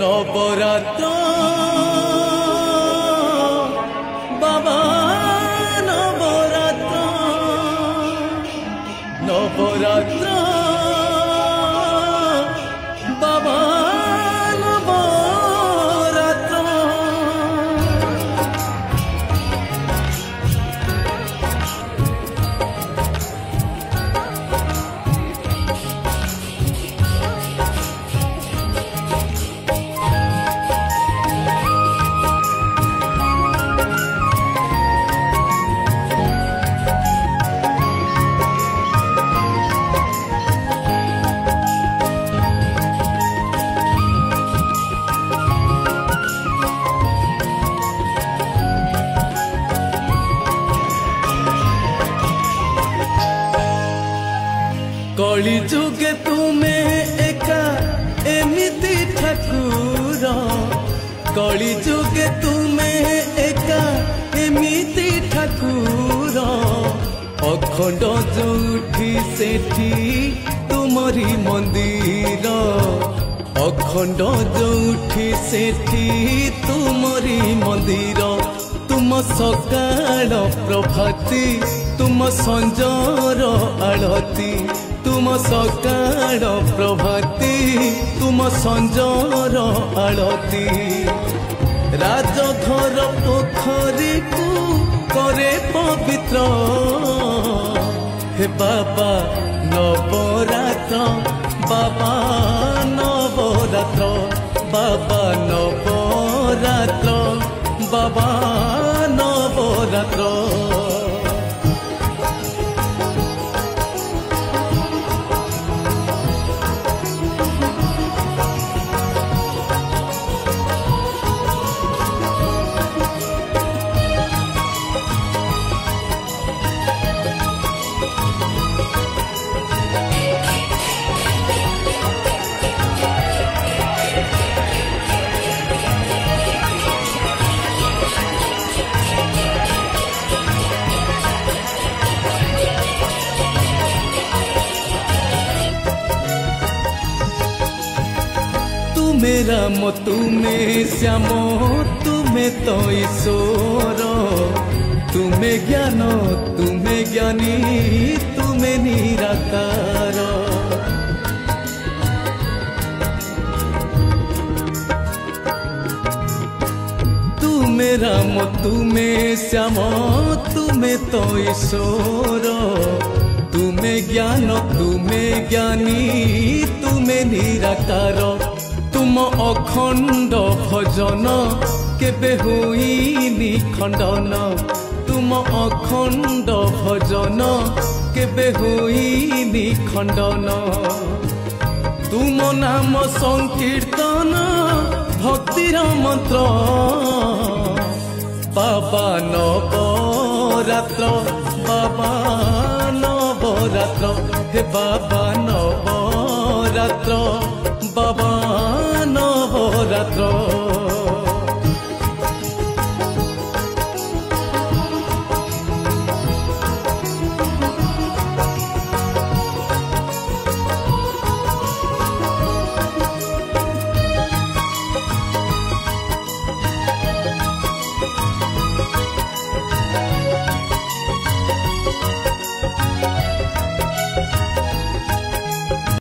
नवरात्र बाबा नवरात्र नवरात्र बाबा नवरात्र कली जुगे तुम्हें एका एमिति ठाकुर कली जुगे तुम्हें एका एमिति ठाकुर अखंड जोठी सेठी तुमरी मंदिर अखंड जोठी सेठी तुमरी मंदिर तुम सकाळ प्रभाती तुम संजर आलती तुम सकाळ प्रभाती तुम संजर आलती राजघर पोखरी को करे पवित्र हे बाबा नवरात्र बाबा नवरात्र बाबा नवरात्र बाबा नवरात्र मेरा मो तुम्हें श्याम तुम्हें तो ईश्वर तुम्हें ज्ञान तुम्हें ज्ञानी तुम्हें निराकार तू मेरा मो तुम्हें श्याम तुम्हें तो ईश्वर तुम्हें ज्ञान तुम्हें ज्ञानी तुम्हें निराकार तुम अखंड भजन केबे हुईनी खंडन तुम अखंड भजन केबे हुईनी खंडन तुम नाम संकीर्तन भक्तिर मंत्र बाबा नवरात्र बाबा नवरात्र हे बाबा नवरात्र बाबा